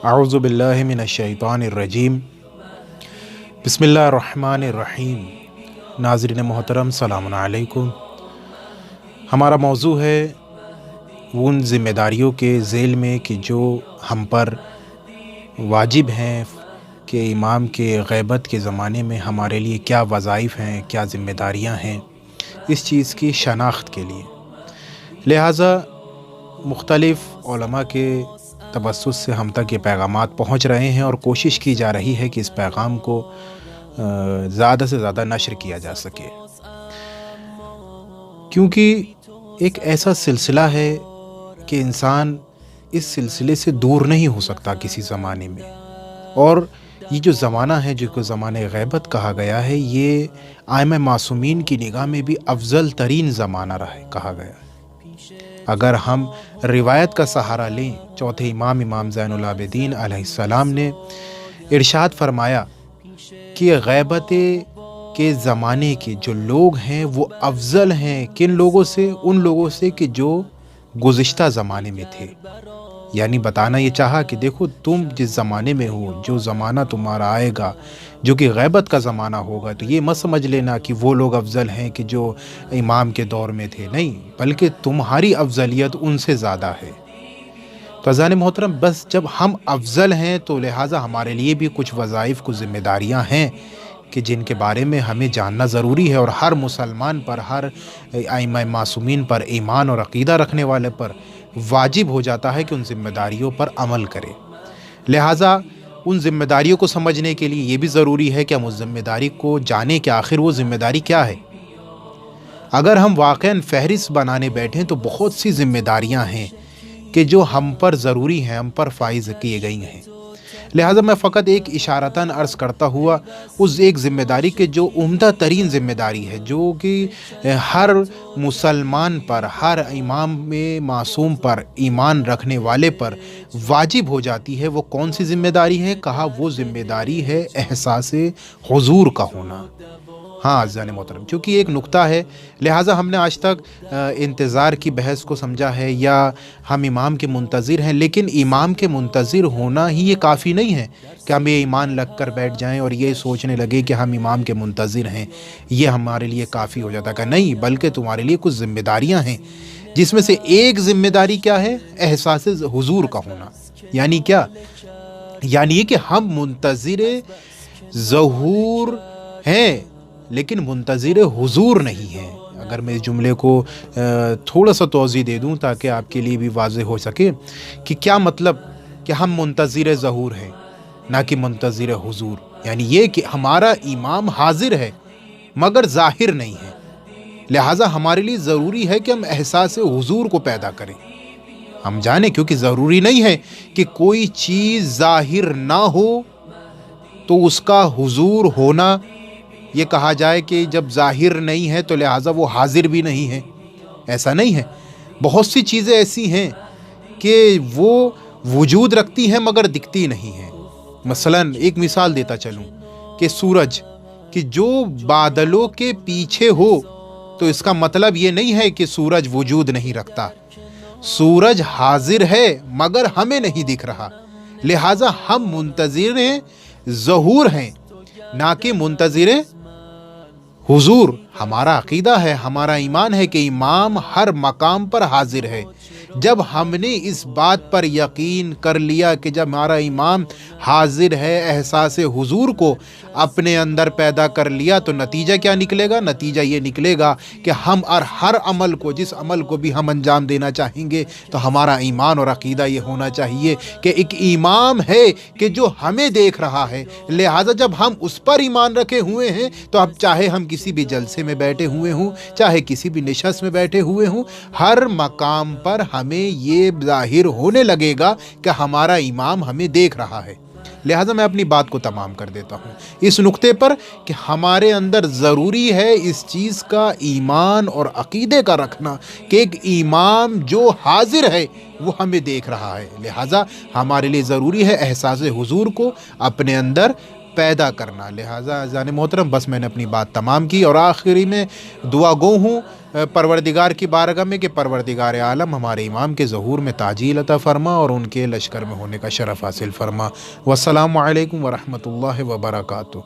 اعوذ باللہ من الشیطان الرجیم بسم اللہ الرحمن الرحیم۔ ناظرین محترم السلام علیکم۔ ہمارا موضوع ہے ان ذمہ داریوں کے ذیل میں کہ جو ہم پر واجب ہیں کہ امام کے غیبت کے زمانے میں ہمارے لیے کیا وظائف ہیں، کیا ذمہ داریاں ہیں، اس چیز کی شناخت کے لیے لہٰذا مختلف علماء کے توسط سے ہم تک یہ پیغامات پہنچ رہے ہیں اور کوشش کی جا رہی ہے کہ اس پیغام کو زیادہ سے زیادہ نشر کیا جا سکے، کیونکہ ایک ایسا سلسلہ ہے کہ انسان اس سلسلے سے دور نہیں ہو سکتا کسی زمانے میں، اور یہ جو زمانہ ہے جو کہ زمانہ غیبت کہا گیا ہے، یہ ائمہ معصومین کی نگاہ میں بھی افضل ترین زمانہ رہا ہے کہا گیا ہے۔ اگر ہم روایت کا سہارا لیں، چوتھے امام زین العابدین علیہ السلام نے ارشاد فرمایا کہ غیبت کے زمانے کے جو لوگ ہیں وہ افضل ہیں کن لوگوں سے؟ ان لوگوں سے کہ جو گزشتہ زمانے میں تھے۔ یعنی بتانا یہ چاہا کہ دیکھو تم جس زمانے میں ہو، جو زمانہ تمہارا آئے گا جو کہ غیبت کا زمانہ ہوگا، تو یہ مت سمجھ لینا کہ وہ لوگ افضل ہیں کہ جو امام کے دور میں تھے، نہیں، بلکہ تمہاری افضلیت ان سے زیادہ ہے۔ تو عزیزان محترم، بس جب ہم افضل ہیں تو لہٰذا ہمارے لیے بھی کچھ وظائف، کچھ ذمہ داریاں ہیں کہ جن کے بارے میں ہمیں جاننا ضروری ہے، اور ہر مسلمان پر، ہر ائمہ معصومین پر، ایمان اور عقیدہ رکھنے والے پر واجب ہو جاتا ہے کہ ان ذمہ داریوں پر عمل کرے۔ لہٰذا ان ذمہ داریوں کو سمجھنے کے لیے یہ بھی ضروری ہے کہ ہم اس ذمہ داری کو جانیں کہ آخر وہ ذمہ داری کیا ہے۔ اگر ہم واقعاً فہرست بنانے بیٹھیں تو بہت سی ذمہ داریاں ہیں کہ جو ہم پر ضروری ہیں، ہم پر فائز کیے گئی ہیں۔ لہٰذا میں فقط ایک اشارتاً عرض کرتا ہوا اس ایک ذمہ داری کے جو عمدہ ترین ذمہ داری ہے، جو کہ ہر مسلمان پر، ہر امام معصوم پر، ایمان رکھنے والے پر واجب ہو جاتی ہے، وہ کون سی ذمہ داری ہے؟ کہا وہ ذمہ داری ہے احساس حضور کا ہونا۔ ہاں عزیزان محترم، چونکہ ایک نقطہ ہے، لہٰذا ہم نے آج تک انتظار کی بحث کو سمجھا ہے، یا ہم امام کے منتظر ہیں، لیکن امام کے منتظر ہونا ہی یہ کافی نہیں ہے کہ ہم یہ ایمان لگ کر بیٹھ جائیں اور یہ سوچنے لگے کہ ہم امام کے منتظر ہیں، یہ ہمارے لیے کافی ہو جاتا کہ نہیں، بلکہ تمہارے لیے کچھ ذمہ داریاں ہیں، جس میں سے ایک ذمہ داری کیا ہے؟ احساس حضور کا ہونا۔ یعنی کیا؟ یعنی یہ کہ ہم منتظر ظہور ہیں لیکن منتظر حضور نہیں ہیں۔ اگر میں اس جملے کو تھوڑا سا توضیح دے دوں تاکہ آپ کے لیے بھی واضح ہو سکے کہ کیا مطلب کہ ہم منتظر ظہور ہیں نہ کہ منتظر حضور، یعنی یہ کہ ہمارا امام حاضر ہے مگر ظاہر نہیں ہے، لہٰذا ہمارے لیے ضروری ہے کہ ہم احساس حضور کو پیدا کریں۔ ہم جانیں کیونکہ ضروری نہیں ہے کہ کوئی چیز ظاہر نہ ہو تو اس کا حضور ہونا یہ کہا جائے کہ جب ظاہر نہیں ہے تو لہٰذا وہ حاضر بھی نہیں ہے، ایسا نہیں ہے۔ بہت سی چیزیں ایسی ہیں کہ وہ وجود رکھتی ہیں مگر دکھتی نہیں ہیں۔ مثلاً ایک مثال دیتا چلوں کہ سورج، کہ جو بادلوں کے پیچھے ہو تو اس کا مطلب یہ نہیں ہے کہ سورج وجود نہیں رکھتا، سورج حاضر ہے مگر ہمیں نہیں دکھ رہا، لہٰذا ہم منتظر ظہور ہیں نہ کہ منتظر حضور۔ ہمارا عقیدہ ہے، ہمارا ایمان ہے کہ امام ہر مقام پر حاضر ہے۔ جب ہم نے اس بات پر یقین کر لیا کہ جب ہمارا امام حاضر ہے، احساس حضور کو اپنے اندر پیدا کر لیا، تو نتیجہ کیا نکلے گا؟ نتیجہ یہ نکلے گا کہ ہم ہر عمل کو، جس عمل کو بھی ہم انجام دینا چاہیں گے، تو ہمارا ایمان اور عقیدہ یہ ہونا چاہیے کہ ایک امام ہے کہ جو ہمیں دیکھ رہا ہے، لہٰذا جب ہم اس پر ایمان رکھے ہوئے ہیں تو اب چاہے ہم کسی بھی جلسے میں بیٹھے ہوئے ہوں، چاہے کسی بھی نشست میں بیٹھے ہوئے ہوں، ہر مقام پر ہمیں یہ ظاہر ہونے لگے گا کہ ہمارا امام ہمیں دیکھ رہا ہے۔ لہٰذا میں اپنی بات کو تمام کر دیتا ہوں اس نقطے پر کہ ہمارے اندر ضروری ہے اس چیز کا ایمان اور عقیدے کا رکھنا کہ ایک امام جو حاضر ہے وہ ہمیں دیکھ رہا ہے، لہٰذا ہمارے لیے ضروری ہے احساس حضور کو اپنے اندر پیدا کرنا۔ لہٰذا عزیزان محترم، بس میں نے اپنی بات تمام کی، اور آخری میں دعا گو ہوں پروردگار کی بارگاہ میں کہ پروردگار عالم ہمارے امام کے ظہور میں تعجیل عطا فرما اور ان کے لشکر میں ہونے کا شرف حاصل فرما۔ والسلام علیکم ورحمۃ اللہ وبرکاتہ۔